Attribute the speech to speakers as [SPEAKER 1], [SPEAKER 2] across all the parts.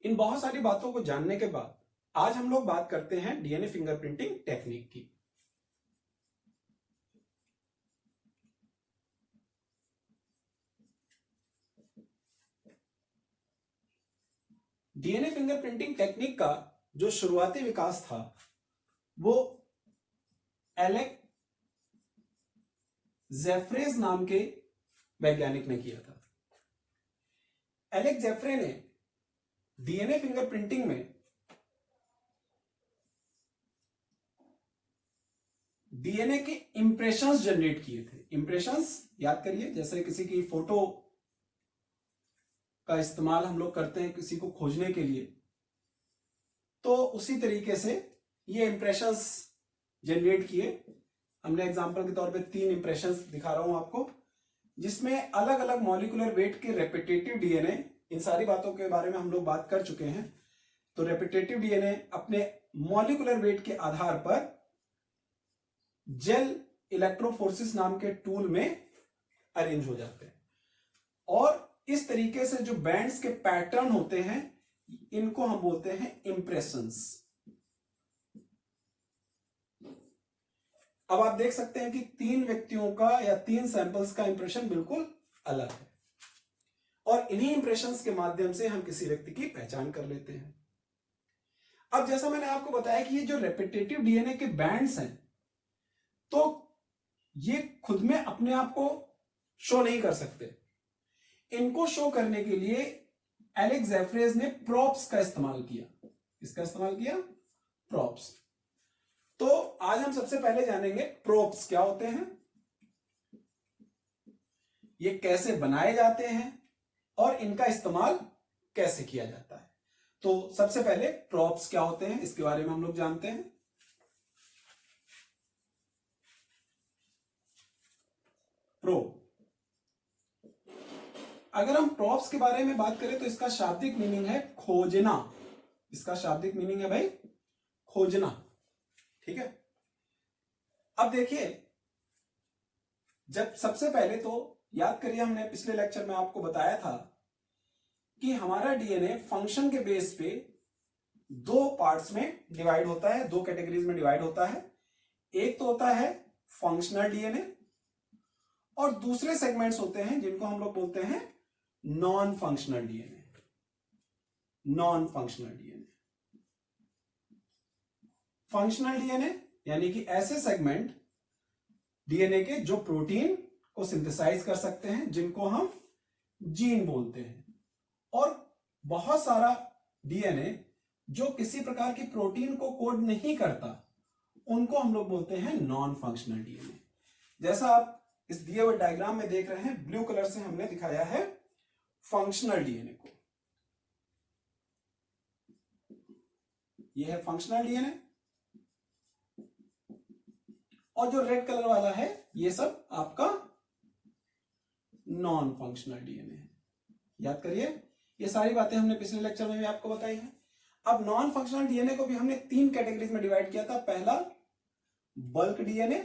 [SPEAKER 1] इन बहुत सारी बातों को जानने के बाद आज हम लोग बात करते हैं डीएनए फिंगरप्रिंटिंग टेक्निक की। डीएनए फिंगरप्रिंटिंग टेक्निक का जो शुरुआती विकास था वो एलेक जेफ्रेज नाम के वैज्ञानिक ने किया था। एलेक जेफ्रे ने डीएनए फिंगरप्रिंटिंग में डीएनए के इंप्रेशंस जनरेट किए थे। इंप्रेशंस याद करिए, जैसे किसी की फोटो का इस्तेमाल हम लोग करते हैं किसी को खोजने के लिए, तो उसी तरीके से ये इंप्रेशंस जनरेट किए। हमने एग्जांपल के तौर पे 3 इंप्रेशंस दिखा रहा हूं आपको, जिसमें अलग अलग मॉलिक्यूलर वेट के रेपिटेटिव डीएनए, इन सारी बातों के बारे में हम लोग बात कर चुके हैं। तो रेपिटेटिव डीएनए अपने मॉलिक्यूलर वेट के आधार पर जेल इलेक्ट्रोफोरेसिस नाम के टूल में अरेंज हो जाते हैं, और इस तरीके से जो बैंड्स के पैटर्न होते हैं इनको हम बोलते हैं इंप्रेशंस। अब आप देख सकते हैं कि 3 व्यक्तियों का या 3 सैंपल्स का इंप्रेशन बिल्कुल अलग है, और इन्हीं इंप्रेशंस के माध्यम से हम किसी व्यक्ति की पहचान कर लेते हैं। अब जैसा मैंने आपको बताया कि ये जो रेपिटेटिव डीएनए के बैंड्स हैं, तो ये खुद में अपने आप को शो नहीं कर सकते। इनको शो करने के लिए एलेक जेफ्रेज ने प्रोब्स का इस्तेमाल किया। किसका इस्तेमाल किया? प्रोब्स। तो आज हम सबसे पहले जानेंगे प्रोब्स क्या होते हैं, ये कैसे बनाए जाते हैं और इनका इस्तेमाल कैसे किया जाता है। तो सबसे पहले प्रोब्स क्या होते हैं इसके बारे में हम लोग जानते हैं। प्रोब, अगर हम प्रोब्स के बारे में बात करें तो इसका शाब्दिक मीनिंग है खोजना। इसका शाब्दिक मीनिंग है भाई खोजना, ठीक है। अब देखिए, जब सबसे पहले तो याद करिए, हमने पिछले लेक्चर में आपको बताया था कि हमारा डीएनए फंक्शन के बेस पे 2 पार्ट्स में डिवाइड होता है, 2 कैटेगरीज में डिवाइड होता है। एक तो होता है फंक्शनल डीएनए, और दूसरे सेगमेंट्स होते हैं जिनको हम लोग बोलते हैं non functional DNA. Non functional DNA, functional DNA यानी कि ऐसे सेगमेंट डीएनए के जो प्रोटीन को सिंथेसाइज कर सकते हैं, जिनको हम जीन बोलते हैं। और बहुत सारा डीएनए जो किसी प्रकार की प्रोटीन को कोड नहीं करता, उनको हम लोग बोलते हैं नॉन फंक्शनल डीएनए। जैसा आप इस दिए हुए डायग्राम में देख रहे हैं, ब्लू कलर से हमने दिखाया है फंक्शनल डीएनए को। यह है फंक्शनल डीएनए, और जो रेड कलर वाला है ये सब आपका नॉन फंक्शनल डीएनए है। याद करिए, ये सारी बातें हमने पिछले लेक्चर में भी आपको बताई हैं। अब नॉन फंक्शनल डीएनए को भी हमने 3 कैटेगरीज में डिवाइड किया था। पहला बल्क डीएनए,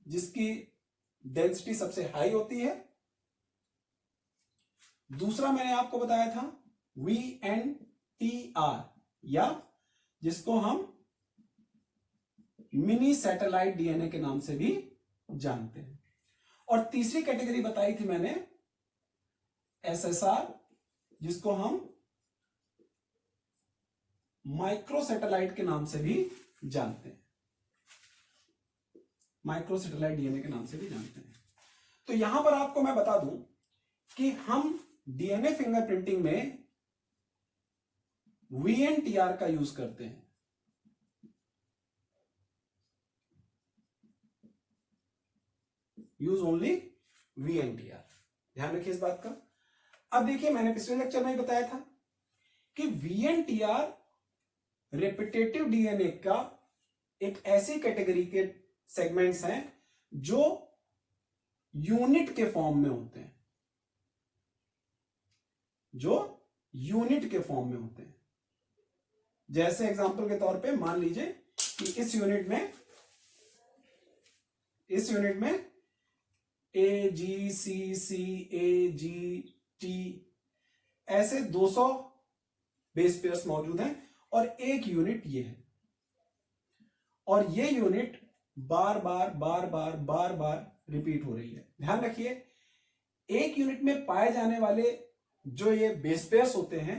[SPEAKER 1] जिसकी डेंसिटी सबसे हाई होती है। दूसरा मैंने आपको बताया था VNTR, या जिसको हम मिनी सैटेलाइट डीएनए के नाम से भी जानते हैं। और तीसरी कैटेगरी बताई थी मैंने SSR, जिसको हम माइक्रो सैटेलाइट के नाम से भी जानते हैं। माइक्रो सैटेलाइट डीएनए के नाम से भी जानते हैं। तो यहां पर आपको मैं बता दूं कि हम डीएनए फिंगरप्रिंटिंग में VNTR का यूज करते हैं। यूज ओनली VNTR, ध्यान रखिए इस बात का। अब देखिए, मैंने पिछले लेक्चर में ही बताया था कि VNTR रेपिटेटिव डीएनए का एक ऐसी कैटेगरी के सेगमेंट्स हैं जो यूनिट के फॉर्म में होते हैं, जो यूनिट के फॉर्म में होते हैं। जैसे एग्जांपल के तौर पे मान लीजिए कि इस यूनिट में AGCCAGT ऐसे 200 बेस पेयर्स मौजूद हैं और एक यूनिट ये है, और ये यूनिट बार बार बार बार बार बार रिपीट हो रही है। ध्यान रखिए, एक यूनिट में पाए जाने वाले जो ये बेस पेयर्स होते हैं,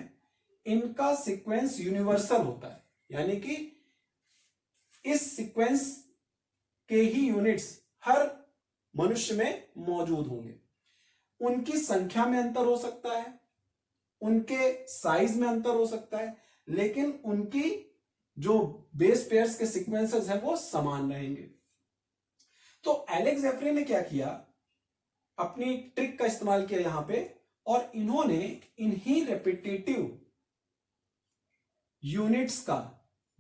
[SPEAKER 1] इनका सीक्वेंस यूनिवर्सल होता है, यानी कि इस सीक्वेंस के ही यूनिट्स हर मनुष्य में मौजूद होंगे। उनकी संख्या में अंतर हो सकता है, उनके साइज में अंतर हो सकता है, लेकिन उनकी जो बेस पेयर्स के सीक्वेंसेस हैं वो समान रहेंगे। तो एलेक्स जेफरी ने क्या किया, अपनी ट्रिक का इस्तेमाल किया यहां पे, और इन्होंने इन्हीं रेपिटेटिव यूनिट्स का,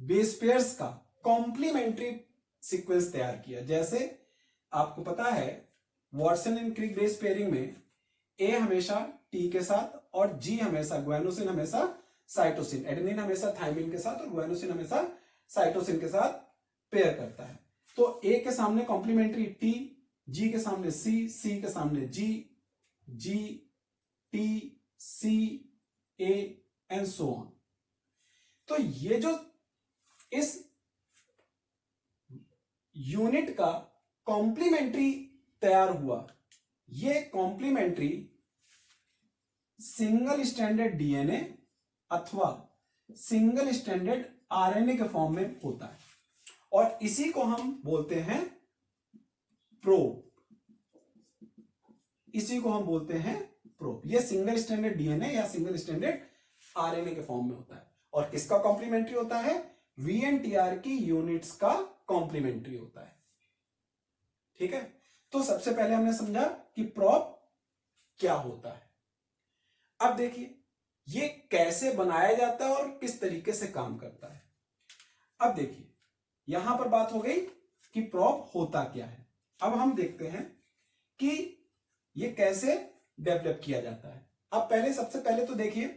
[SPEAKER 1] बेस पेयर्स का कॉम्प्लीमेंट्री सीक्वेंस तैयार किया। जैसे आपको पता है Watson and Crick base pairing में ए हमेशा टी के साथ और जी हमेशा, ग्वानोसिन हमेशा साइटोसिन, एडेनिन हमेशा थाइमिन के साथ और ग्वानोसिन हमेशा साइटोसिन के साथ पेयर करता है। तो ए के सामने कॉम्प्लीमेंट्री टी, जी के सामने सी, सी के सामने G, G T C A and so on. तो ये जो इस यूनिट का कॉम्प्लीमेंट्री तैयार हुआ, ये कॉम्प्लीमेंट्री सिंगल स्टैंडर्ड डीएनए अथवा सिंगल स्टैंडर्ड आरएनए के फॉर्म में होता है, और इसी को हम बोलते हैं प्रोब। इसी को हम बोलते हैं प्रोब। ये सिंगल स्टैंडर्ड डीएनए या सिंगल स्टैंडर्ड आरएनए के फॉर्म में होता है, और किसका कॉम्प्लीमेंट्री होता है, वीएनटीआर की यूनिट्स का कॉम्प्लीमेंट्री होता है। ठीक है, तो सबसे पहले हमने समझा कि प्रोब क्या होता है। अब देखिए ये कैसे बनाया जाता है और किस तरीके से काम करता है। अब देखिए यहां पर बात हो गई कि प्रोब होता क्या है। अब हम देखते हैं कि ये कैसे डेवलप किया जाता है। अब पहले, सबसे पहले तो देखिए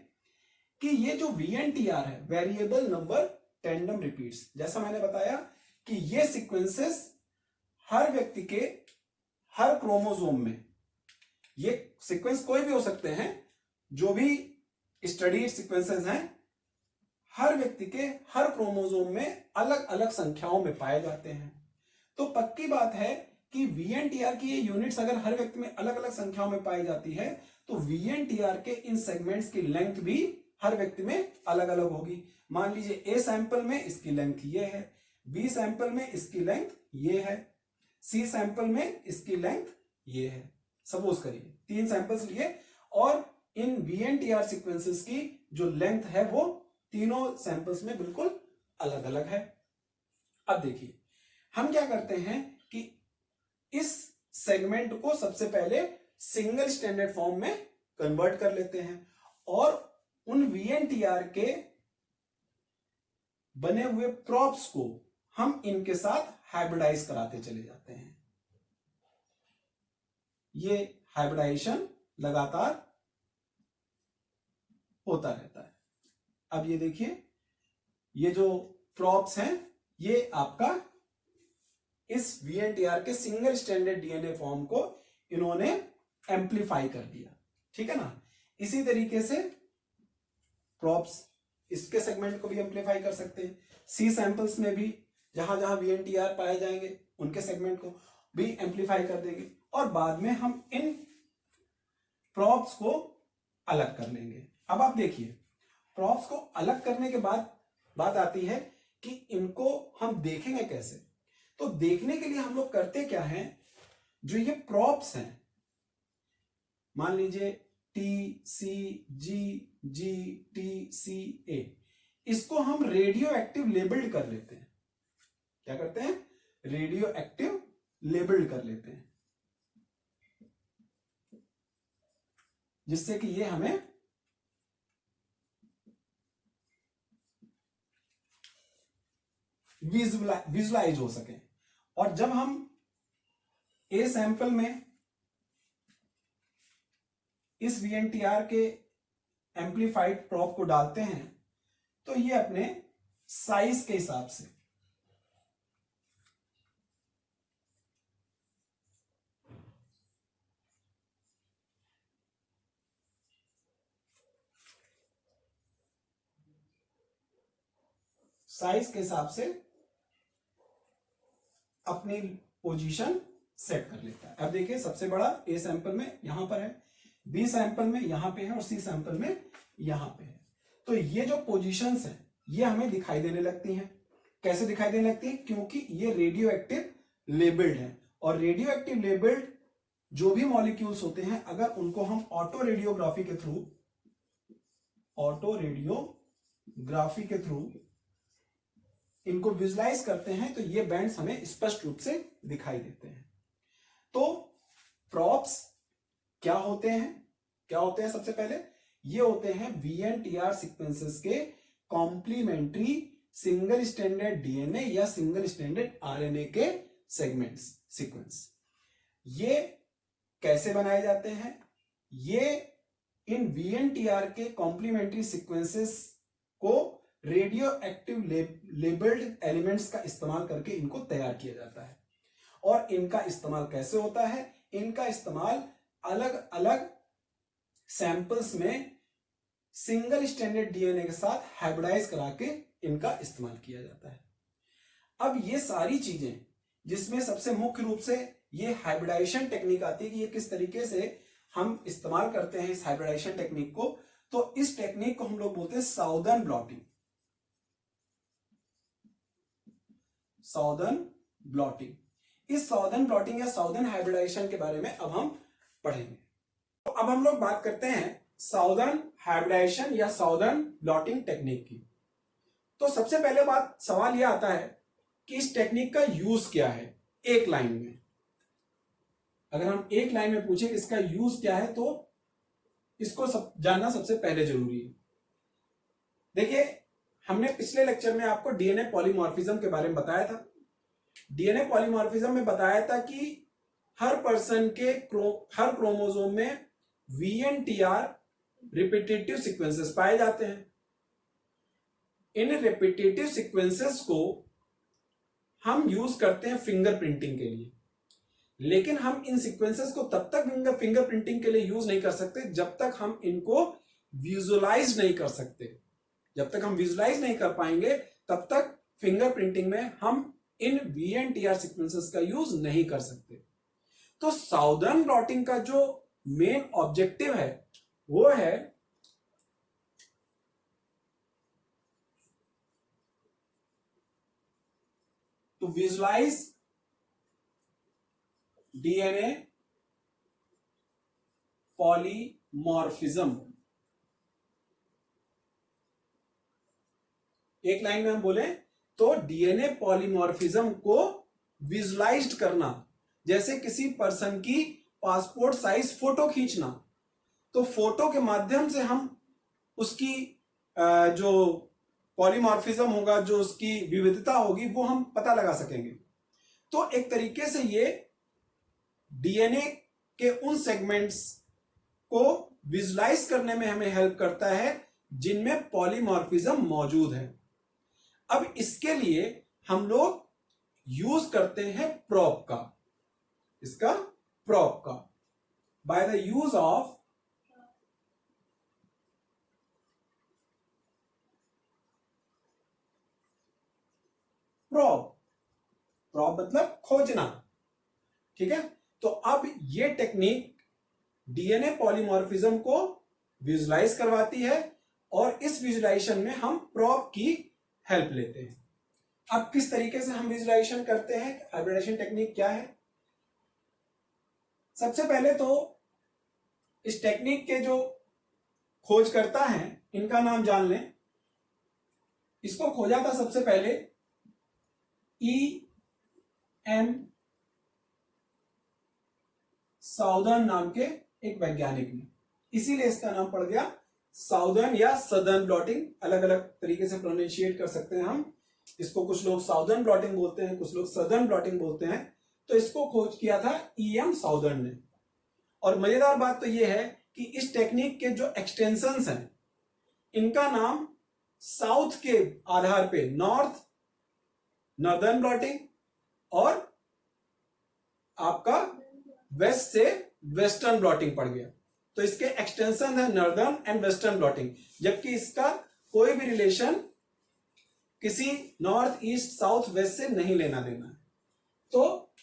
[SPEAKER 1] कि ये जो वीएनटीआर है, वेरिएबल नंबर टैंडम रिपीट्स, जैसा मैंने बताया कि ये सीक्वेंसेस हर व्यक्ति के हर क्रोमोसोम में, ये सीक्वेंस कोई भी हो सकते हैं, जो भी स्टडीड सीक्वेंसेस हैं, हर व्यक्ति के हर क्रोमोसोम में अलग अलग संख्याओं में पाए जाते हैं। तो पक्की बात है कि वीएनटीआर की ये यूनिट्स अगर हर व्यक्ति में अलग अलग संख्याओं में पाई जाती है, तो वीएनटीआर के इन सेगमेंट्स की लेंथ भी हर व्यक्ति में अलग अलग होगी। मान लीजिए ए सैंपल में इसकी लेंथ ये है, बी सैंपल में इसकी लेंथ ये है, सी सैंपल में इसकी लेंथ ये है। सपोज करिए 3 सैंपल्स लिए और इन वीएनटीआर सीक्वेंसेस की जो लेंथ है वो तीनों सैंपल्स में बिल्कुल अलग अलग है। अब देखिए हम क्या करते हैं कि इस सेगमेंट को सबसे पहले सिंगल स्टैंडर्ड फॉर्म में कन्वर्ट कर लेते हैं, और उन वीएनटीआर के बने हुए प्रॉप्स को हम इनके साथ हाइब्रिडाइज कराते चले जाते हैं। ये हाइब्रिडाइजेशन लगातार होता रहता है। अब ये देखिए ये जो प्रॉप्स हैं ये आपका इस वीएनटीआर के सिंगल स्टैंडर्ड डीएनए फॉर्म को इन्होंने एम्प्लीफाई कर दिया। ठीक है ना। इसी तरीके से प्रॉप्स इसके सेगमेंट को भी एम्प्लीफाई कर सकते हैं। सी सैंपल्स में भी जहां जहां वीएनटीआर पाए जाएंगे उनके सेगमेंट को भी एम्प्लीफाई कर देंगे, और बाद में हम इन प्रॉप्स को अलग कर लेंगे। अब आप देखिए प्रॉप्स को अलग करने के बाद बात आती है कि इनको हम देखेंगे कैसे। तो देखने के लिए हम लोग करते क्या हैं, जो ये प्रॉप्स हैं, मान लीजिए टी सी जी जी टी सी ए, इसको हम रेडियो एक्टिव लेबल्ड कर लेते हैं। क्या करते हैं, रेडियो एक्टिव लेबल्ड कर लेते हैं, जिससे कि ये हमें विजुलाइज हो सके। और जब हम ए सैंपल में इस वीएनटीआर के एम्प्लीफाइड प्रॉप को डालते हैं तो ये अपने साइज के हिसाब से साइज के हिसाब से अपनी पोजीशन सेट कर लेता है। अब देखिए सबसे बड़ा ए सैंपल में यहां पर है, बी सैंपल में यहां पे है और सी सैंपल में यहां पे है। तो ये जो पोजीशंस है ये हमें दिखाई देने लगती हैं। कैसे दिखाई देने लगती है? क्योंकि ये रेडियो एक्टिव लेबल्ड है, और रेडियो एक्टिव लेबल्ड जो भी मॉलिक्यूल्स होते हैं अगर उनको हम ऑटो रेडियोग्राफी के थ्रू इनको विजुलाइज करते हैं तो ये बैंड्स हमें स्पष्ट रूप से दिखाई देते हैं। तो प्रॉप्स क्या होते हैं? सबसे पहले ये होते हैं VNTR सीक्वेंसेस के कॉम्प्लीमेंट्री सिंगल स्टैंडर्ड डीएनए या सिंगल स्टैंडर्ड आरएनए के सेगमेंट्स सीक्वेंस। ये कैसे बनाए जाते हैं? ये इन VNTR के कॉम्प्लीमेंट्री सीक्वेंसेस को रेडियो एक्टिव लेबल्ड एलिमेंट्स का इस्तेमाल करके इनको तैयार किया जाता है। और इनका इस्तेमाल कैसे होता है? इनका इस्तेमाल अलग अलग सैंपल्स में सिंगल स्टैंडर्ड डीएनए के साथ हाइब्रिडाइज करा के इनका इस्तेमाल किया जाता है। अब ये सारी चीजें, जिसमें सबसे मुख्य रूप से ये हाइब्रिडाइजेशन टेक्निक आती है कि ये किस तरीके से हम इस्तेमाल करते हैं इस हाइब्रिडाइजेशन टेक्निक को, तो इस टेक्निक को हम लोग बोलते हैं साउदर्न ब्लॉटिंग। इस साउदर्न ब्लॉटिंग या साउदर्न हाइब्रिडाइजेशन के बारे में अब हम पढ़ेंगे। तो अब हम लोग बात करते हैं साउदर्न हाइब्रिडाइजेशन या साउदर्न ब्लॉटिंग टेक्निक की। तो सबसे पहले सवाल यह आता है कि इस टेक्निक का यूज क्या है एक लाइन में। अगर हम एक लाइन में पूछे इसका यूज क्या है तो इसको जानना सबसे पहले जरूरी है। देखिए, हमने पिछले लेक्चर में आपको डीएनए पॉलीमॉर्फिज्म के बारे में बताया था। डीएनए पॉलीमॉर्फिज्म में बताया था कि हर पर्सन के हर क्रोमोसोम में VNTR रिपीटेटिव सीक्वेंसेस पाए जाते हैं। इन रिपीटेटिव सीक्वेंसेस को हम यूज करते हैं फिंगरप्रिंटिंग के लिए, लेकिन हम इन सीक्वेंसेस को तब तक फिंगरप्रिंटिंग के लिए यूज नहीं कर सकते जब तक हम इनको विजुअलाइज नहीं कर सकते। जब तक हम विजुअलाइज नहीं कर पाएंगे तब तक फिंगरप्रिंटिंग में हम इन VNTR सीक्वेंसेस का यूज नहीं कर सकते। तो साउदर्न ब्लॉटिंग का जो मेन ऑब्जेक्टिव है वो है टू विजुअलाइज डीएनए पॉलीमॉर्फिज्म। एक लाइन में हम बोले तो डीएनए पॉलीमॉर्फिज्म को विजुअलाइज करना, जैसे किसी पर्सन की पासपोर्ट साइज फोटो खींचना। तो फोटो के माध्यम से हम उसकी जो पॉलीमॉर्फिज्म होगा, जो उसकी विविधता होगी, वो हम पता लगा सकेंगे। तो एक तरीके से ये डीएनए के उन सेगमेंट्स को विजुअलाइज करने में हमें हेल्प करता है जिनमें पॉलीमॉर्फिज्म मौजूद है। अब इसके लिए हम लोग यूज करते हैं प्रोब का, by the use of probe मतलब खोजना। ठीक है, तो अब ये टेक्निक डीएनए पॉलीमॉर्फिज्म को विजुअलाइज करवाती है और इस विजुअलाइजेशन में हम प्रोब की हेल्प लेते हैं। अब किस तरीके से हम विजुअलाइजेशन करते हैं, हाइब्रिडाइजेशन टेक्निक क्या है? सबसे पहले तो इस टेक्निक के जो खोज करता है इनका नाम जान लें। इसको खोजा था सबसे पहले EM साउदर्न नाम के एक वैज्ञानिक ने, इसीलिए इसका नाम पड़ गया साउदर्न या सदर्न ब्लॉटिंग। अलग अलग तरीके से प्रोनाउंशिएट कर सकते हैं हम इसको। कुछ लोग साउदर्न ब्लॉटिंग बोलते हैं, कुछ लोग सदर्न ब्लॉटिंग बोलते हैं। तो इसको खोज किया था EM साउदर्न ने। और मजेदार बात तो यह है कि इस टेक्निक के जो एक्सटेंशंस हैं इनका नाम साउथ के आधार पे नॉर्दर्न ब्लॉटिंग और आपका वेस्ट से वेस्टर्न ब्लॉटिंग पड़ गया। तो इसके एक्सटेंशन है नॉर्दर्न एंड वेस्टर्न ब्लॉटिंग, जबकि इसका कोई भी रिलेशन किसी नॉर्थ ईस्ट साउथ वेस्ट से नहीं लेना देना है। तो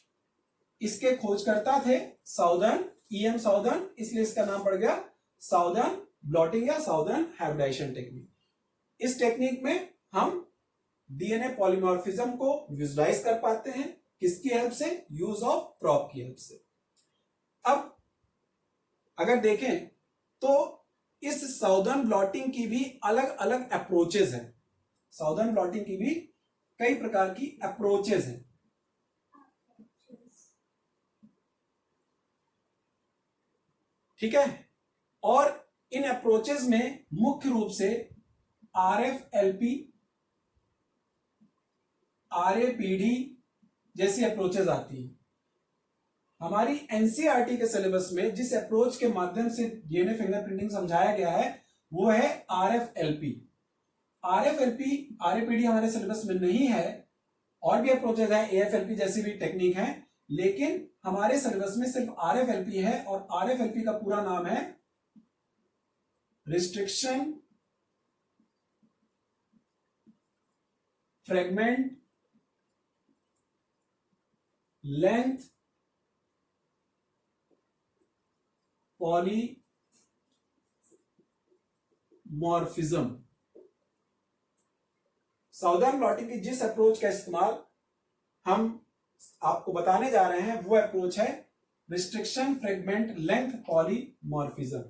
[SPEAKER 1] इसके खोजकर्ता थे साउदर्न, ईएम साउदर्न, इसलिए इसका नाम पड़ गया साउदर्न ब्लॉटिंग या साउदर्न हाइब्रिडाइजेशन टेक्निक। इस टेक्निक में हम डीएनए पॉलीमॉर्फिज्म को विजुलाइज कर पाते हैं, किसकी हेल्प से? यूज ऑफ प्रोब की हेल्प से। अब अगर देखें तो इस साउदर्न ब्लॉटिंग की भी अलग अलग अप्रोचेज हैं। साउदर्न ब्लॉटिंग की भी कई प्रकार की अप्रोचेज हैं। ठीक है, और इन अप्रोचेज में मुख्य रूप से RFLP, RAPD जैसी अप्रोचेज आती हैं। हमारी एनसीईआरटी के सिलेबस में जिस अप्रोच के माध्यम से डीएनए फिंगरप्रिंटिंग समझाया गया है वो है RFLP। RFLP, RAPD हमारे सिलेबस में नहीं है, और भी अप्रोचेज है, AFLP जैसी भी टेक्निक है, लेकिन हमारे सिलेबस में सिर्फ RFLP है, और RFLP का पूरा नाम है restriction fragment length polymorphism. Southern blotting की जिस अप्रोच का इस्तेमाल हम आपको बताने जा रहे हैं वो अप्रोच है रिस्ट्रिक्शन फ्रेगमेंट लेंथ पॉलीमॉर्फिज्म।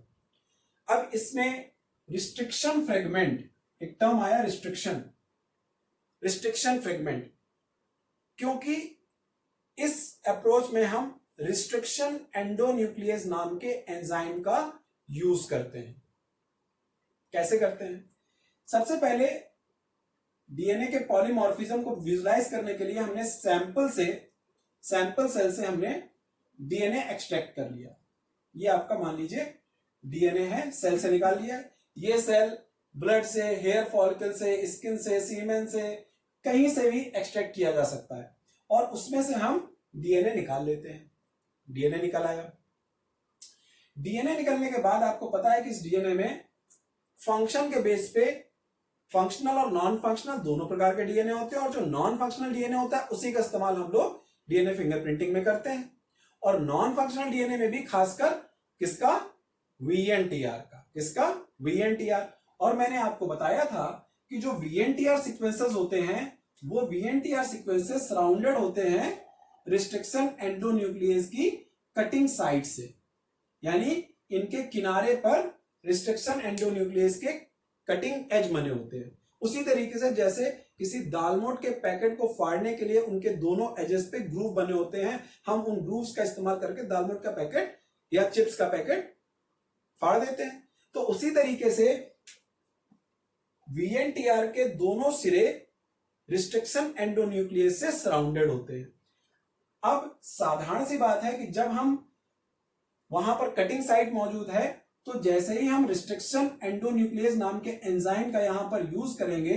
[SPEAKER 1] अब इसमें रिस्ट्रिक्शन फ्रेगमेंट, एक टर्म आया रिस्ट्रिक्शन फ्रेगमेंट, क्योंकि इस अप्रोच में हम रिस्ट्रिक्शन एंडोन्यूक्लियस नाम के एंजाइम का यूज करते हैं। कैसे करते हैं? सबसे पहले डीएनए के पॉलीमॉर्फिज्म को विजुलाइज करने के लिए हमने सैंपल सेल से हमने डीएनए एक्सट्रैक्ट कर लिया। ये आपका मान लीजिए डीएनए है, सेल से निकाल लिया। ये सेल ब्लड से, हेयर फॉलिकल से, स्किन से, सीमेन से, कहीं से भी एक्सट्रैक्ट किया जा सकता है, और उसमें से हम डीएनए निकाल लेते हैं। डीएनए निकल आया। डीएनए निकलने के बाद आपको पता है कि इस डीएनए में फंक्शन के बेस पे फंक्शनल और नॉन फंक्शनल दोनों प्रकार के डीएनए होते हैं, और जो नॉन फंक्शनल डीएनए होता है उसी का इस्तेमाल हम लोग डीएनए फिंगरप्रिंटिंग में करते हैं। और नॉन फंक्शनल डीएनए में भी खासकर किसका? वीएनटीआर का। किसका? वीएनटीआर। और मैंने आपको बताया था कि जो वीएनटीआर सीक्वेंसेस होते हैं वो वीएनटीआर सीक्वेंसेस सराउंडेड होते हैं रिस्ट्रिक्शन एंडोन्यूक्लियस की कटिंग साइट से, यानी इनके किनारे पर रिस्ट्रिक्शन एंडोन्यूक्लियस के कटिंग एज बने होते हैं। उसी तरीके से जैसे किसी दालमोट के पैकेट को फाड़ने के लिए उनके दोनों एजेस पे ग्रूव बने होते हैं, हम उन ग्रूव्स का इस्तेमाल करके दालमोट का पैकेट या चिप्स का पैकेट फाड़ देते हैं। तो उसी तरीके से वीएनटीआर के दोनों सिरे रिस्ट्रिक्शन एंडोन्यूक्लियस से सराउंडेड होते हैं। अब साधारण सी बात है कि जब हम वहां पर कटिंग साइट मौजूद है तो जैसे ही हम रिस्ट्रिक्शन एंडोन्यूक्लियस नाम के एंजाइम का यहां पर यूज करेंगे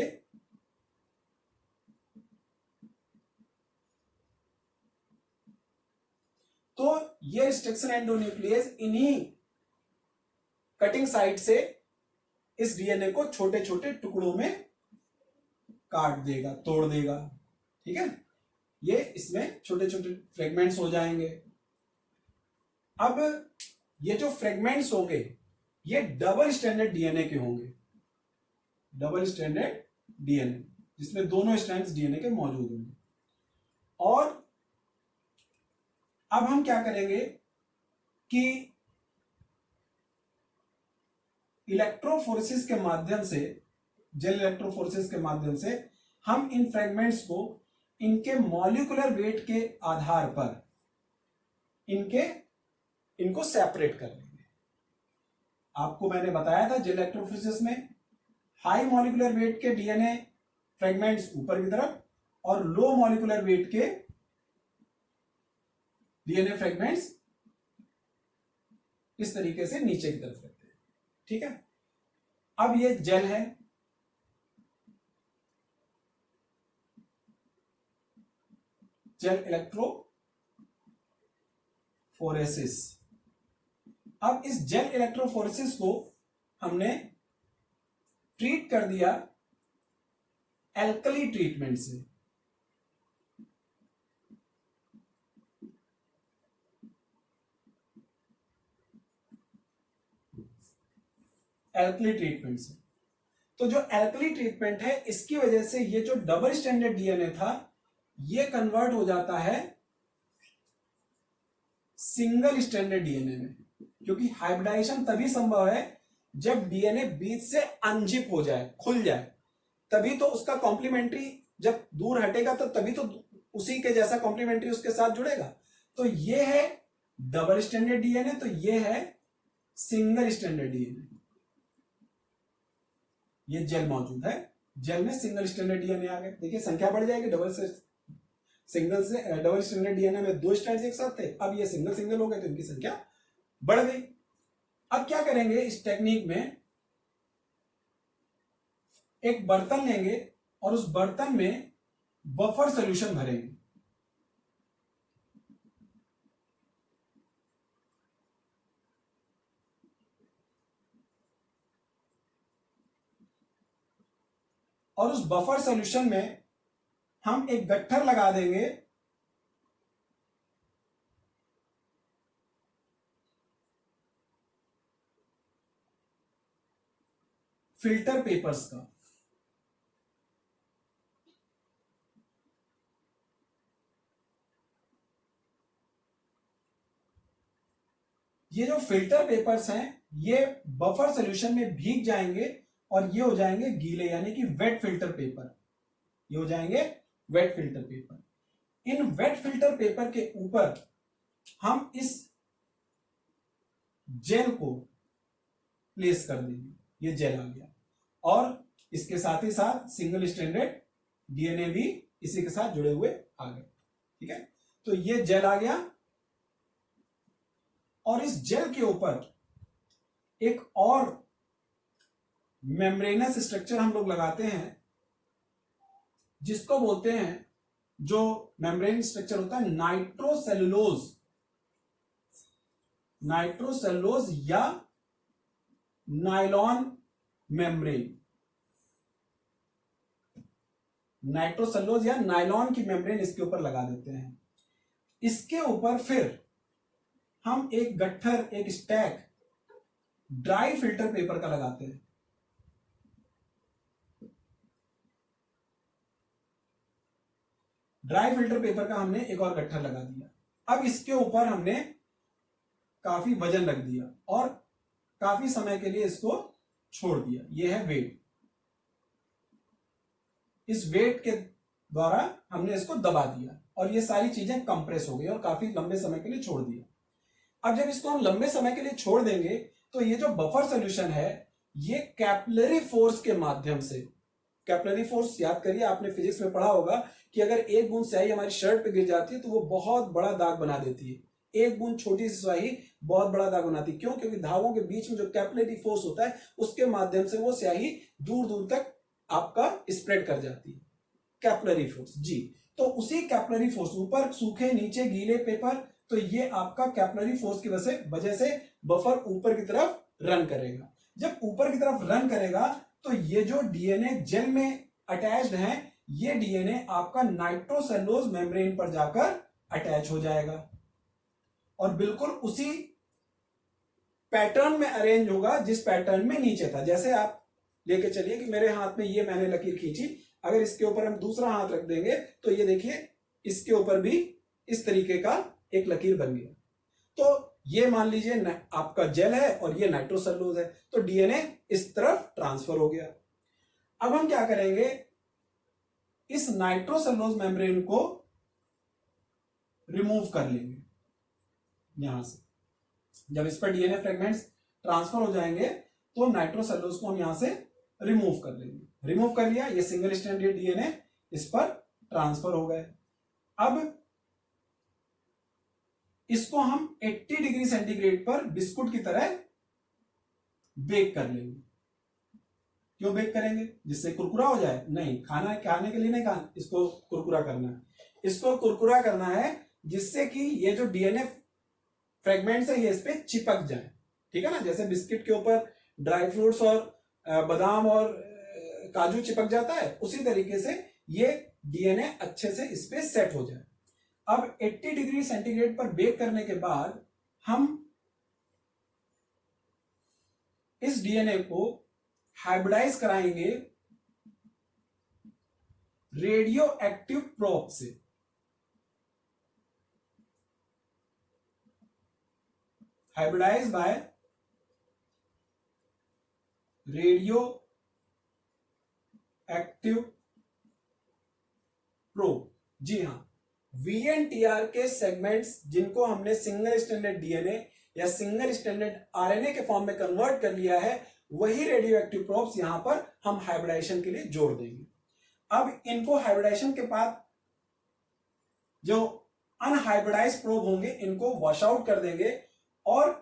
[SPEAKER 1] तो ये रिस्ट्रिक्शन एंडोन्यूक्लियस इन्हीं कटिंग साइट से इस डीएनए को छोटे छोटे टुकड़ों में काट देगा, तोड़ देगा। ठीक है, ये इसमें छोटे छोटे फ्रेगमेंट्स हो जाएंगे। अब ये जो फ्रेगमेंट्स होंगे ये डबल स्ट्रैंडेड डीएनए के होंगे। डबल स्ट्रैंडेड डीएनए जिसमें दोनों स्ट्रैंड्स डीएनए के मौजूद होंगे। और अब हम क्या करेंगे कि इलेक्ट्रोफोरेसिस के माध्यम से, जेल इलेक्ट्रोफोरेसिस के माध्यम से हम इन फ्रेगमेंट्स को इनके मॉलिक्यूलर वेट के आधार पर इनको सेपरेट कर लेंगे। आपको मैंने बताया था जेल इलेक्ट्रोफोरेसिस में हाई मॉलिक्यूलर वेट के डीएनए फ्रेगमेंट्स ऊपर की तरफ और लो मॉलिक्यूलर वेट के डीएनए फ्रेगमेंट्स इस तरीके से नीचे की तरफ रखते हैं। ठीक है, अब ये जेल है, जेल इलेक्ट्रोफोरेसिस। अब इस जेल इलेक्ट्रोफोरेसिस को हमने ट्रीट कर दिया एल्कली ट्रीटमेंट से। एल्कली ट्रीटमेंट से। तो जो एल्कली ट्रीटमेंट है इसकी वजह से ये जो डबल स्टैंडर्ड डीएनए था ये कन्वर्ट हो जाता है सिंगल स्टैंडर्ड डीएनए में, क्योंकि हाइब्रिडाइजेशन तभी संभव है जब डीएनए बीच से अनजिप हो जाए, खुल जाए, तभी तो उसका कॉम्प्लीमेंट्री जब दूर हटेगा तो तभी तो उसी के जैसा कॉम्प्लीमेंट्री उसके साथ जुड़ेगा। तो ये है डबल स्टैंडर्ड डीएनए, तो ये है सिंगल स्टैंडर्ड डीएनए। ये जेल मौजूद है, जेल में सिंगल स्टैंडर्ड डीएनए आ गए। देखिए संख्या बढ़ जाएगी, डबल स्टैंडर्ड डीएनए में 2 स्ट्रैंड्स एक साथ थे, अब ये सिंगल सिंगल हो गए तो इनकी संख्या बढ़ गई। अब क्या करेंगे इस टेक्निक में, एक बर्तन लेंगे और उस बर्तन में बफर सॉल्यूशन भरेंगे। और उस बफर सॉल्यूशन में हम एक गट्ठर लगा देंगे फिल्टर पेपर्स का। ये जो फिल्टर पेपर्स हैं ये बफर सॉल्यूशन में भीग जाएंगे और ये हो जाएंगे गीले, यानी कि वेट फिल्टर पेपर। ये हो जाएंगे वेट फिल्टर पेपर। इन वेट फिल्टर पेपर के ऊपर हम इस जेल को प्लेस कर देंगे। ये जेल आ गया और इसके साथ ही साथ सिंगल स्टैंडर्ड डीएनए भी इसी के साथ जुड़े हुए आ गए। ठीक है, तो ये जेल आ गया और इस जेल के ऊपर एक और मेम्ब्रेनस स्ट्रक्चर हम लोग लगाते हैं जिसको बोलते हैं, जो मेम्ब्रेन स्ट्रक्चर होता है नाइट्रोसेलुलोज। नाइट्रोसेलुलोज या नायलॉन मेम्ब्रेन। नाइट्रोसेलुलोज या नायलॉन की मेम्ब्रेन इसके ऊपर लगा देते हैं। इसके ऊपर फिर हम एक गट्ठर, एक स्टैक ड्राई फिल्टर पेपर का लगाते हैं। ड्राई फिल्टर पेपर का हमने एक और गट्ठर लगा दिया। अब इसके ऊपर हमने काफी वजन रख दिया और काफी समय के लिए इसको छोड़ दिया। यह है वेट। इस वेट के द्वारा हमने इसको दबा दिया और ये सारी चीजें कंप्रेस हो गई और काफी लंबे समय के लिए छोड़ दिया। अब जब इसको हम लंबे समय के लिए छोड़ देंगे तो ये जो बफर सॉल्यूशन है ये कैपिलरी फोर्स के माध्यम से, कैपिलरी फोर्स याद करिए आपने फिजिक्स में पढ़ा होगा कि अगर एक बूंद स्याही हमारी शर्ट पे गिर जाती है तो वो बहुत बड़ा दाग बना देती है। एक बूंद छोटी सी स्याही बहुत बड़ा दाग बनाती है। क्यों? क्योंकि धागों के बीच में जो कैपिलरी फोर्स होता है उसके माध्यम से वो स्याही दूर दूर तक आपका स्प्रेड कर जाती है। कैपिलरी फोर्स जी। तो उसी कैपिलरी फोर्स, ऊपर सूखे नीचे गीले पेपर, तो ये आपका कैपिलरी फोर्स की वजह से बफर ऊपर की तरफ रन करेगा। जब ऊपर की तरफ रन करेगा तो ये जो डीएनए जेल में अटैच्ड है ये डीएनए आपका नाइट्रोसेलुलोज मेम्ब्रेन पर जाकर अटैच हो जाएगा और बिल्कुल उसी पैटर्न में अरेंज होगा जिस पैटर्न में नीचे था। जैसे आप लेके चलिए कि मेरे हाथ में ये मैंने लकीर खींची, अगर इसके ऊपर हम दूसरा हाथ रख देंगे तो ये देखिए इसके ऊपर भी इस तरीके का एक लकीर बन गया। तो ये मान लीजिए आपका जेल है और ये नाइट्रोसेलुलोज है, तो डीएनए इस तरफ ट्रांसफर हो गया। अब हम क्या करेंगे, इस नाइट्रोसेलुलोज मेम्ब्रेन को रिमूव कर लेंगे यहां से। जब इस पर डीएनए फ्रेगमेंट्स ट्रांसफर हो जाएंगे तो नाइट्रोसेलुलोज को हम यहां से रिमूव कर लेंगे। रिमूव कर लिया, ये सिंगल स्ट्रैंडेड डीएनए इस पर ट्रांसफर हो गए। अब इसको हम 80 डिग्री सेंटीग्रेड पर बिस्कुट की तरह बेक कर लेंगे। क्यों बेक करेंगे? जिससे कुरकुरा हो जाए? नहीं, खाना खाने के लिए नहीं, खाना इसको कुरकुरा करना है। इसको कुरकुरा करना है जिससे कि ये जो डीएनए फ्रेगमेंट्स है ये इस पे चिपक जाए। ठीक है ना, जैसे बिस्किट के ऊपर ड्राई फ्रूट्स और बादाम और काजू चिपक जाता है, उसी तरीके से ये डीएनए अच्छे से इस पे सेट हो जाए। अब 80 डिग्री सेंटीग्रेड पर बेक करने के बाद हम इस डीएनए को हाइब्रिडाइज कराएंगे रेडियो एक्टिव प्रोब से। Hybridise by radioactive probe. जी हां, वीएनटीआर के सेगमेंट्स जिनको हमने सिंगल स्टैंडर्ड डीएनए या सिंगल स्टैंडर्ड आरएनए के फॉर्म में कन्वर्ट कर लिया है, वही रेडियो एक्टिव प्रोब्स यहां पर हम हाइब्रिडाइजेशन के लिए जोड़ देंगे। अब इनको हाइब्रिडाइजेशन के बाद जो अनहाइब्रिडाइज प्रोब होंगे इनको वॉश आउट कर देंगे, और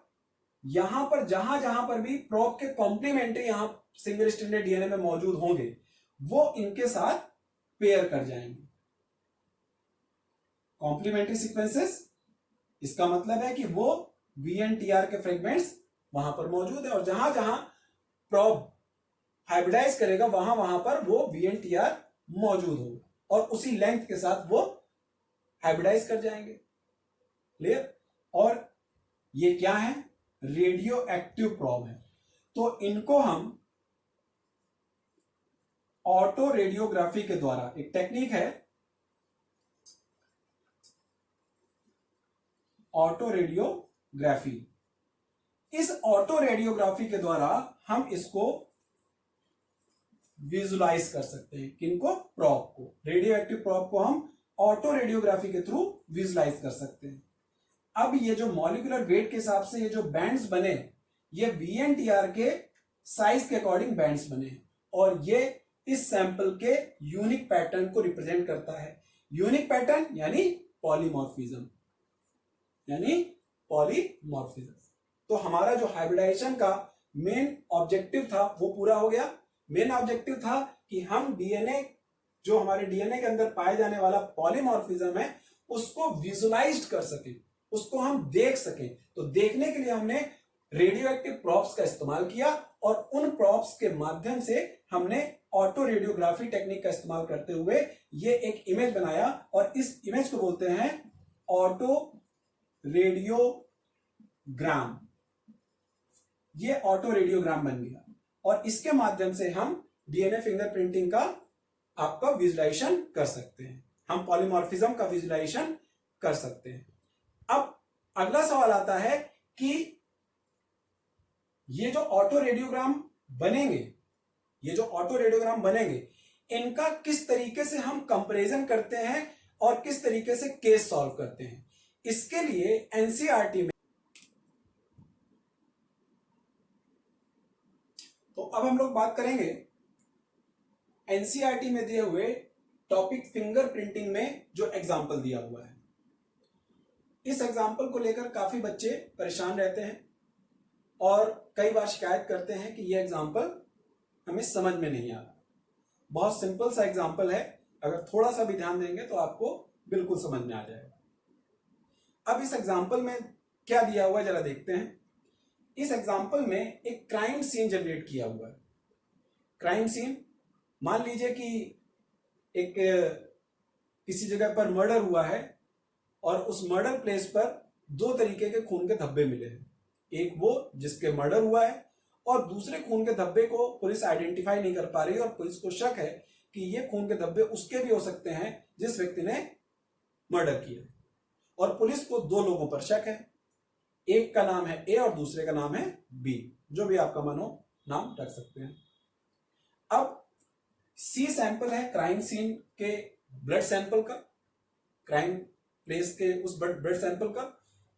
[SPEAKER 1] यहां पर जहां जहां पर भी प्रोब के कॉम्प्लीमेंट्री यहां सिंगल स्टैंडर्ड डीएनए में मौजूद होंगे वो इनके साथ पेयर कर जाएंगे। कॉम्प्लीमेंट्री सीक्वेंसेस, इसका मतलब है कि वो वीएनटीआर के फ्रेगमेंट्स वहां पर मौजूद है, और जहां जहां प्रोब हाइब्रिडाइज करेगा वहां वहां पर वो वीएनटीआर मौजूद होगा, और उसी लेंथ के साथ वो हाइब्रिडाइज कर जाएंगे। क्लियर? और ये क्या है? रेडियो एक्टिव प्रोब है। तो इनको हम ऑटो रेडियोग्राफी के द्वारा, एक टेक्निक है ऑटो रेडियोग्राफी, इस ऑटो रेडियोग्राफी के द्वारा हम इसको विजुलाइज कर सकते हैं। किनको? प्रोब को, रेडियो एक्टिव प्रोब को हम ऑटो रेडियोग्राफी के थ्रू विजुलाइज कर सकते हैं। अब ये जो मॉलिक्यूलर वेट के हिसाब से ये जो बैंड्स बने, ये वीएनटीआर के साइज के अकॉर्डिंग बैंड्स बने हैं, और ये इस सैंपल के यूनिक पैटर्न को रिप्रेजेंट करता है। यूनिक पैटर्न यानी पॉलीमॉर्फिज्म, यानी पॉलीमॉर्फिज्म। तो हमारा जो हाइब्रिडाइजेशन का मेन ऑब्जेक्टिव था वो पूरा हो गया। मेन ऑब्जेक्टिव था कि हम डीएनए, जो हमारे डीएनए के अंदर पाए जाने वाला पॉलीमॉर्फिज्म है, उसको विजुलाइज कर सकें, उसको हम देख सकें। तो देखने के लिए हमने रेडियो एक्टिव प्रोब्स का इस्तेमाल किया, और उन प्रोब्स के माध्यम से हमने ऑटो रेडियोग्राफी टेक्निक का इस्तेमाल करते हुए ये एक इमेज बनाया, और इस इमेज को बोलते हैं ऑटो रेडियोग्राम। ये ऑटो रेडियोग्राम बन गया, और इसके माध्यम से हम डीएनए फिंगरप्रिंटिंग का आपका विजुलाइजेशन कर सकते हैं, हम पॉलीमॉर्फिज्म का विजुलाइजेशन कर सकते हैं। अब अगला सवाल आता है कि ये जो ऑटो रेडियोग्राम बनेंगे, ये जो ऑटो रेडियोग्राम बनेंगे, इनका किस तरीके से हम कंपैरिजन करते हैं और किस तरीके से केस सॉल्व करते हैं। इसके लिए एनसीईआरटी में, तो अब हम लोग बात करेंगे एनसीईआरटी में दिए हुए टॉपिक फिंगरप्रिंटिंग में जो एग्जाम्पल दिया हुआ है। इस एग्जाम्पल को लेकर काफी बच्चे परेशान रहते हैं और कई बार शिकायत करते हैं कि यह एग्जाम्पल हमें समझ में नहीं आ रहा। बहुत सिंपल सा एग्जाम्पल है, अगर थोड़ा सा भी ध्यान देंगे तो आपको बिल्कुल समझ में आ जाएगा। अब इस एग्जाम्पल में क्या दिया हुआ है जरा देखते हैं। इस एग्जाम्पल में एक क्राइम सीन जनरेट किया हुआ है। क्राइम सीन, मान लीजिए कि एक किसी जगह पर मर्डर हुआ है, और उस मर्डर प्लेस पर दो तरीके के खून के धब्बे मिले हैं। एक वो जिसके मर्डर हुआ है, और दूसरे खून के धब्बे को पुलिस आइडेंटिफाई नहीं कर पा रही, और पुलिस को शक है कि ये खून के धब्बे उसके भी हो सकते हैं जिस व्यक्ति ने मर्डर किया, और पुलिस को दो लोगों पर शक है। एक का नाम है ए और दूसरे का नाम है बी, जो भी आपका मन हो नाम रख सकते हैं। अब सी सैंपल है क्राइम सीन के ब्लड सैंपल का, क्राइम प्लेस के उस ब्लड सैंपल का,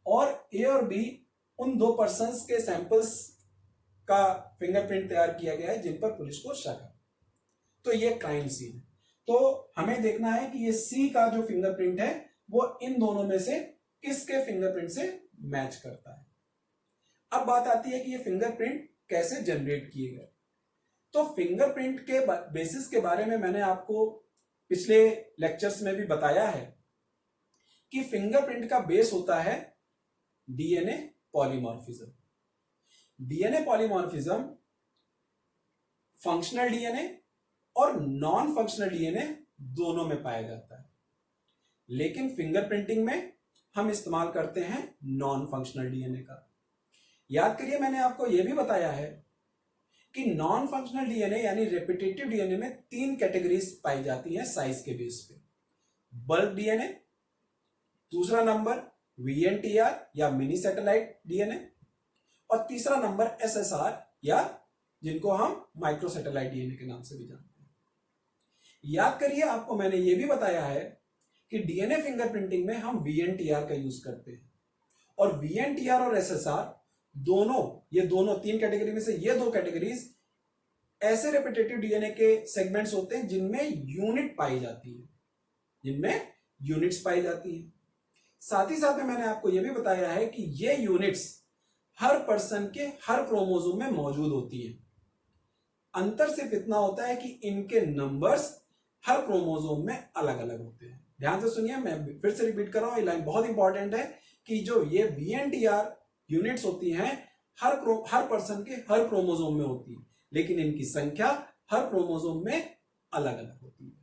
[SPEAKER 1] और ए और बी उन दो पर्संस के सैंपल्स का फिंगरप्रिंट तैयार किया गया है जिन पर पुलिस को शक है। तो ये क्राइम सीन है। तो हमें देखना है कि ये सी का जो फिंगरप्रिंट है वो इन दोनों में से किसके फिंगरप्रिंट से मैच करता है। अब बात आती है कि ये फिंगरप्रिंट कैसे जनरेट किए गए। तो फिंगरप्रिंट के बेसिस के बारे में मैंने आपको पिछले लेक्चर्स में भी बताया है कि फिंगरप्रिंट का बेस होता है DNA polymorphism. DNA polymorphism functional DNA और नॉन फंक्शनल डीएनए दोनों में पाया जाता है, लेकिन फिंगरप्रिंटिंग में हम इस्तेमाल करते हैं नॉन फंक्शनल डीएनए का। याद करिए, मैंने आपको यह भी बताया है कि नॉन फंक्शनल डीएनए यानी रेपिटेटिव डीएनए में 3 कैटेगरीज पाई जाती हैं साइज के बेस पे। बल्क डीएनए, दूसरा नंबर वीएनटीआर या मिनी सैटेलाइट डीएनए, और तीसरा नंबर एसएसआर या जिनको हम माइक्रो सैटेलाइट डीएनए के नाम से भी जानते हैं। याद करिए, आपको मैंने यह भी बताया है कि डीएनए फिंगरप्रिंटिंग में हम वीएनटीआर का यूज करते हैं, और वीएनटीआर और एसएसआर ये दोनों 3 कैटेगरी में से ये 2 कैटेगरीज ऐसे रेपिटेटिव डीएनए के सेगमेंट्स होते हैं जिनमें यूनिट पाई जाती है, जिनमें यूनिट्स पाई जाती है। साथ ही साथ में मैंने आपको यह भी बताया है कि ये यूनिट्स हर पर्सन के हर क्रोमोसोम में मौजूद होती है। अंतर सिर्फ इतना होता है कि इनके नंबर्स हर क्रोमोसोम में अलग अलग होते हैं। ध्यान से सुनिए, मैं फिर से रिपीट कर रहा हूं, ये लाइन बहुत इंपॉर्टेंट है कि जो ये वीएनटीआर यूनिट्स होती हैं हर पर्सन के हर क्रोमोसोम में होती है, लेकिन इनकी संख्या हर क्रोमोसोम में अलग अलग होती है।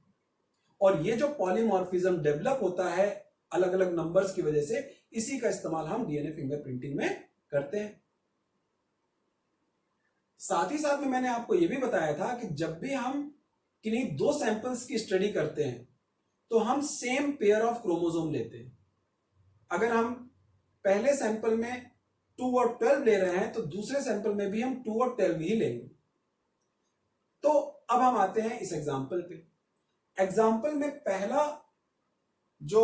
[SPEAKER 1] और ये जो पॉलीमॉर्फिज्म डेवलप होता है अलग अलग नंबर्स की वजह से, इसी का इस्तेमाल हम डीएनए फिंगरप्रिंटिंग में करते हैं। साथ ही साथ में मैंने आपको यह भी बताया था कि जब भी हम किन्हीं 2 सैंपल्स की स्टडी करते हैं तो हम सेम पेयर ऑफ क्रोमोसोम लेते हैं। अगर हम पहले सैंपल में 2 और 12 ले रहे हैं तो दूसरे सैंपल में भी हम 2 और 12 ही लेंगे। तो अब हम आते हैं इस एग्जाम्पल पे। एग्जाम्पल में पहला जो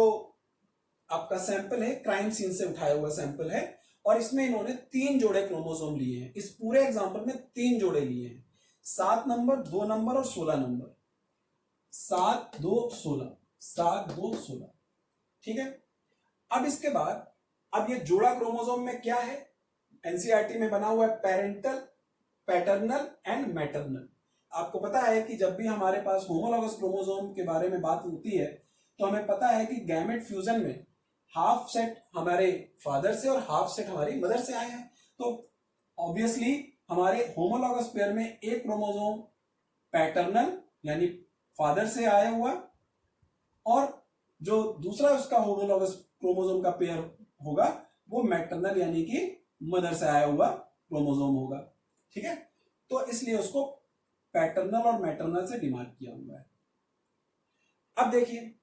[SPEAKER 1] आपका सैंपल है क्राइम सीन से उठाया हुआ सैंपल है, और इसमें इन्होंने 3 जोड़े क्रोमोसोम लिए हैं। इस पूरे एग्जाम्पल में 3 जोड़े लिए हैं, 7 नंबर, 2 नंबर और 16 नंबर। 7 2 16, 7 2 16, ठीक है। अब इसके बाद अब ये जोड़ा क्रोमोसोम में क्या है, एनसीईआरटी में बना हुआ है पेरेंटल, पैटर्नल एंड मैटरनल। आपको पता है कि जब भी हमारे पास होमोलॉगस क्रोमोसोम के बारे में बात होती है तो हमें पता है कि गैमेट फ्यूजन में हाफ सेट हमारे फादर से और हाफ सेट हमारी मदर से आए हैं। तो ऑब्वियसली हमारे होमोलॉगस पेयर में एक क्रोमोसोम पैटर्नल यानी फादर से आया हुआ, और जो दूसरा उसका होमोलॉगस क्रोमोसोम का पेयर होगा वो मैटरनल यानी कि मदर से आया हुआ क्रोमोसोम होगा, ठीक है। तो इसलिए उसको पैटर्नल और मैटरनल से डिमार्क किया हुआ है। अब देखिए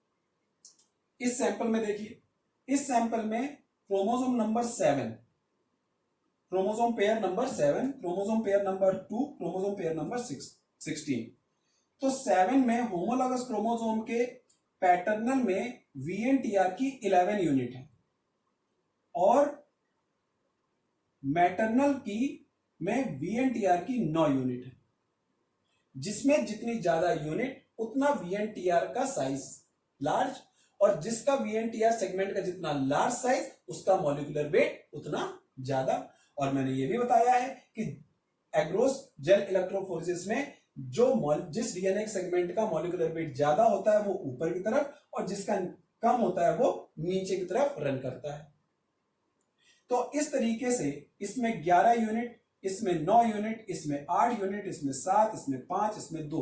[SPEAKER 1] इस सैंपल में, देखिए इस सैंपल में chromosome number 7, chromosome pair number 7, chromosome pair number 2, chromosome pair number 16। तो 7 में होमोलॉगस क्रोमोसोम के पैटर्नल में वीएनटीआर की 11 यूनिट है, और मैटरनल की में वीएनटीआर की 9 यूनिट है। जिसमें जितनी ज्यादा यूनिट उतना वीएनटीआर का साइज लार्ज, और जिसका वीएनटीआर सेगमेंट का जितना लार्ज साइज उसका मॉलिक्यूलर वेट उतना ज्यादा। और मैंने ये भी बताया है कि एग्रोस जेल इलेक्ट्रोफोरेसिस में जिस डीएनए सेगमेंट का मॉलिक्यूलर वेट ज्यादा होता है वो ऊपर की तरफ, और जिसका कम होता है वो नीचे की तरफ रन करता है। तो इस तरीके से इसमें 11 यूनिट, इसमें 9 यूनिट, इसमें 8 यूनिट, इसमें 7, इसमें 5, इसमें 2,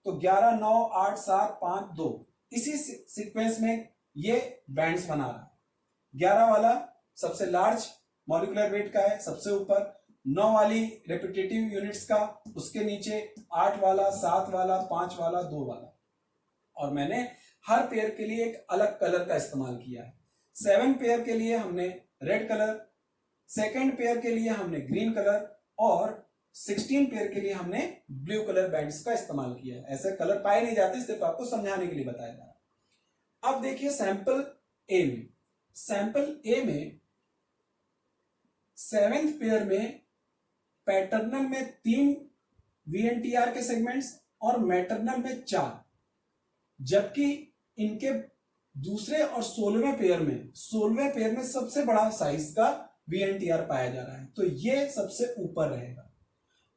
[SPEAKER 1] तो 11 9 8 7 5 2, इसी सीक्वेंस में ये बैंड्स बना रहा है। 11 वाला सबसे लार्ज मॉलिक्यूलर वेट का है, सबसे ऊपर, 9 वाली रेपिटेटिव यूनिट्स का, उसके नीचे 8 वाला, 7 वाला, 5 वाला, 2 वाला। और मैंने हर पेयर के लिए एक अलग कलर का इस्तेमाल किया है। 7 पेयर के लिए हमने रेड कलर, सेकेंड पेयर के लिए हमने ग्रीन कलर, और 16 पेयर के लिए हमने ब्लू कलर बैंड्स का इस्तेमाल किया है। ऐसे कलर पाए नहीं जाते, सिर्फ आपको समझाने के लिए बताया जा रहा है। अब देखिए सैंपल ए में, सैंपल ए में 7th पेयर में पैटर्नल में 3 वीएनटीआर के सेगमेंट्स और मैटरनल में 4, जबकि इनके दूसरे और 16वें पेयर में सबसे बड़ा साइज का वीएनटीआर पाया जा रहा है, तो ये सबसे ऊपर रहेगा।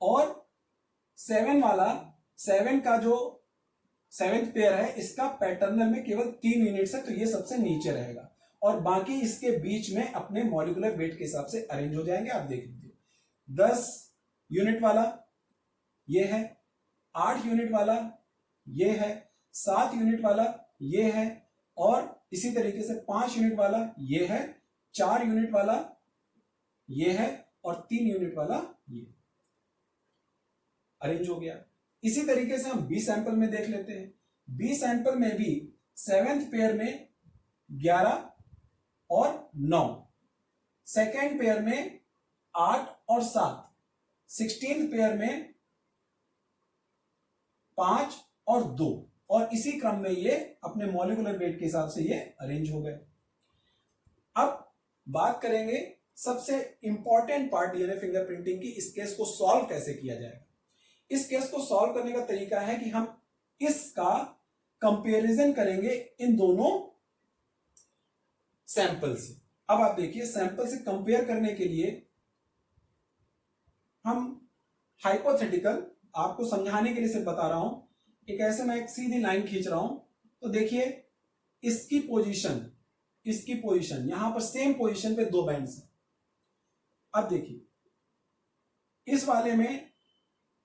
[SPEAKER 1] और 7 का जो 7th पेयर है इसका पैटर्नल में केवल 3 यूनिट्स है, तो ये सबसे नीचे रहेगा, और बाकी इसके बीच में अपने मॉलिक्यूलर वेट के हिसाब से अरेंज हो जाएंगे। आप देख लीजिए, 10 यूनिट वाला ये है, 8 यूनिट वाला ये है, 7 यूनिट वाला ये है, और इसी तरीके से 5 यूनिट वाला ये है, 4 यूनिट वाला ये है, और 3 यूनिट वाला ये। अरेंज हो गया। इसी तरीके से हम बी सैंपल में देख लेते हैं। बी सैंपल में भी 7th पेयर में 11 और 9, सेकेंड पेयर में 8 और 7, 16th पेयर में 5 और 2, और इसी क्रम में ये अपने मॉलिक्यूलर वेट के हिसाब से ये अरेंज हो गए। अब बात करेंगे सबसे इंपॉर्टेंट पार्ट डीएनए फिंगरप्रिंटिंग की, इस केस को सॉल्व कैसे किया जाएगा। इस केस को सॉल्व करने का तरीका है कि हम इसका कंपैरिजन करेंगे इन दोनों सैंपल से। अब आप देखिए, सैंपल से कंपेयर करने के लिए हम हाइपोथेटिकल, आपको समझाने के लिए सिर्फ बता रहा हूं, एक ऐसे मैं एक सीधी लाइन खींच रहा हूं, तो देखिए इसकी पोजीशन यहां पर सेम पोजीशन पे 2 बैंड्स हैं। अब देखिए इस वाले में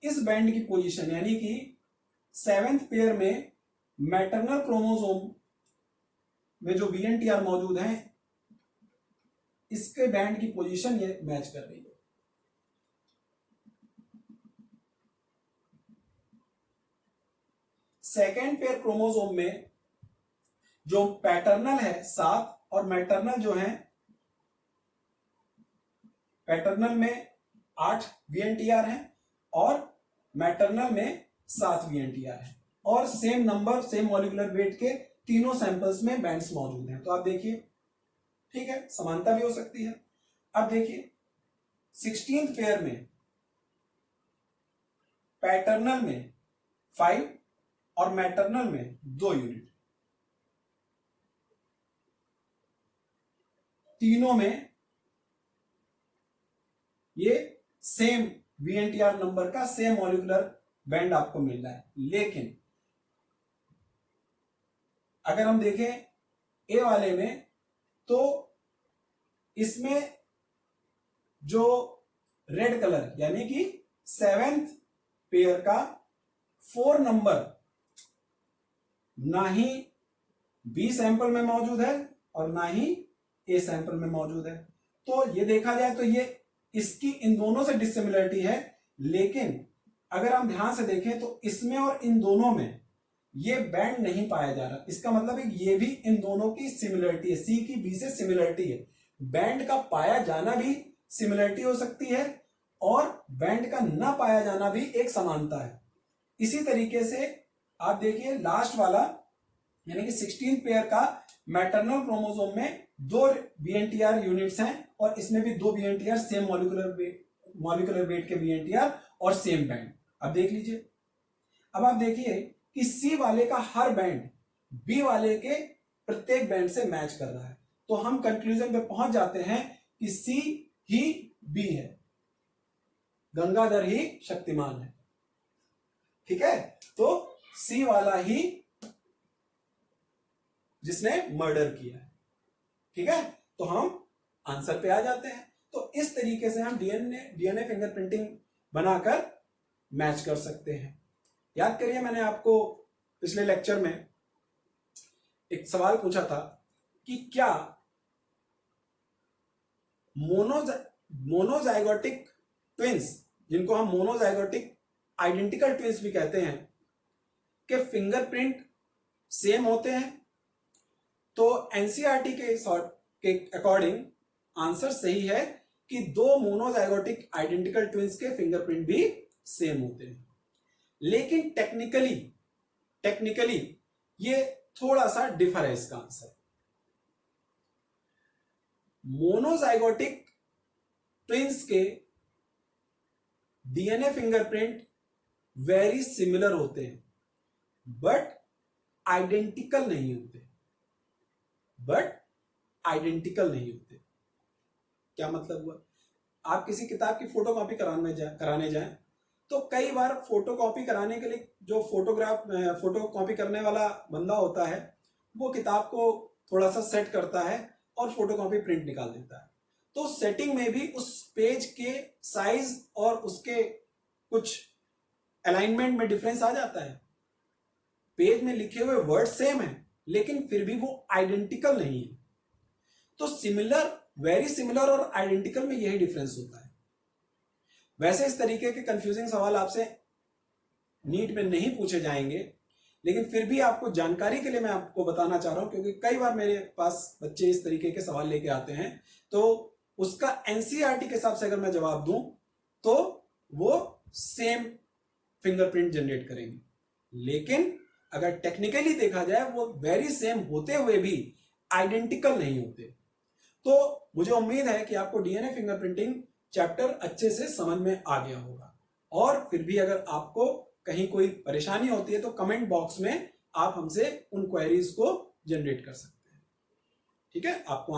[SPEAKER 1] इस बैंड की पोजीशन, यानी कि 7th पेयर में मैटरनल क्रोमोसोम में जो VNTR मौजूद है, इसके बैंड की पोजीशन ये मैच कर रही है। सेकेंड पेयर क्रोमोसोम में जो पैटर्नल है 7, और मैटरनल जो है, पैटर्नल में 8 VNTR है और मैटरनल में 7 VNTR है, और same number same molecular weight के तीनों सैंपल्स में बैंड्स मौजूद हैं। तो आप देखिए, ठीक है, समानता भी हो सकती है। अब देखिए 16th पेयर में पैटर्नल में 5 और मैटरनल में 2 यूनिट, तीनों में ये सेम VNTR नंबर का सेम मॉलिक्यूलर बैंड आपको मिल रहा है। लेकिन अगर हम देखें ए वाले में, तो इसमें जो रेड कलर, यानी कि 7th पेयर का 4 नंबर ना ही बी सैंपल में मौजूद है और ना ही ए सैंपल में मौजूद है। तो ये देखा जाए तो ये इसकी इन दोनों से डिसिमिलरिटी है, लेकिन अगर हम ध्यान से देखें तो इसमें और इन दोनों में ये बैंड नहीं पाया जा रहा। इसका मतलब है ये भी इन दोनों की सिमिलरिटी है, सी की बी से सिमिलरिटी है। बैंड का पाया जाना भी सिमिलरिटी हो सकती है और बैंड का ना पाया जाना भी एक समानता है। इसी तरीके से आप देखिए लास्ट वाला, यानी कि 16 पेयर का मैटरनल क्रोमोसोम में 2 VNTR यूनिट्स हैं और इसमें भी 2 VNTR सेम मॉलिक्यूलर वेट के VNTR और सेम बैंड। अब देख लीजिए, अब आप देखिए कि सी वाले का हर बैंड बी वाले के प्रत्येक बैंड से मैच कर रहा है। तो हम कंक्लूजन पे पहुंच जाते हैं कि सी ही बी है, गंगाधर ही शक्तिमान है। ठीक है, तो सी वाला ही जिसने मर्डर किया है। ठीक है, तो हम आंसर पे आ जाते हैं। तो इस तरीके से हम डीएनए फिंगरप्रिंटिंग बनाकर मैच कर सकते हैं। याद करिए, मैंने आपको पिछले लेक्चर में एक सवाल पूछा था कि क्या मोनोजाइगोटिक ट्विंस, जिनको हम मोनोजाइगोटिक आइडेंटिकल ट्विंस भी कहते हैं, के फिंगरप्रिंट सेम होते हैं? तो एनसीईआरटी के अकॉर्डिंग आंसर सही है कि 2 मोनोजाइगोटिक आइडेंटिकल ट्विंस के फिंगरप्रिंट भी सेम होते हैं। लेकिन टेक्निकली ये थोड़ा सा डिफर है इसका आंसर। मोनोजाइगोटिक ट्विंस के डीएनए फिंगरप्रिंट वेरी सिमिलर होते हैं बट आइडेंटिकल नहीं होते। क्या मतलब हुआ? आप किसी किताब की फोटोकॉपी कराने जाएं तो कई बार फोटोकॉपी कराने के लिए जो फोटोकॉपी करने वाला बंदा होता है वो किताब को थोड़ा सा सेट करता है और फोटोकॉपी प्रिंट निकाल देता है। तो सेटिंग में भी उस पेज के साइज और उसके कुछ अलाइनमेंट में डिफरेंस आ जाता है। पेज में लिखे हुए वर्ड सेम है लेकिन फिर भी वो आइडेंटिकल नहीं है। तो सिमिलर, वेरी सिमिलर और आइडेंटिकल में यही डिफरेंस होता है। वैसे इस तरीके के कंफ्यूजिंग सवाल आपसे नीट में नहीं पूछे जाएंगे, लेकिन फिर भी आपको जानकारी के लिए मैं आपको बताना चाह रहा हूं, क्योंकि कई बार मेरे पास बच्चे इस तरीके के सवाल लेके आते हैं, तो उसका एनसीईआरटी के हिसाब से अगर मैं जवाब दूं तो वो सेम फिंगरप्रिंट जनरेट करेंगे, लेकिन अगर टेक्निकली देखा जाए वो वेरी सेम होते हुए भी आइडेंटिकल नहीं होते। तो मुझे उम्मीद है कि आपको डीएनए फिंगरप्रिंटिंग चैप्टर अच्छे से समझ में आ गया होगा। और फिर भी अगर आपको कहीं कोई परेशानी होती है तो कमेंट बॉक्स में आप हमसे उन क्वेरीज को जनरेट कर सकते हैं। ठीक है, आपको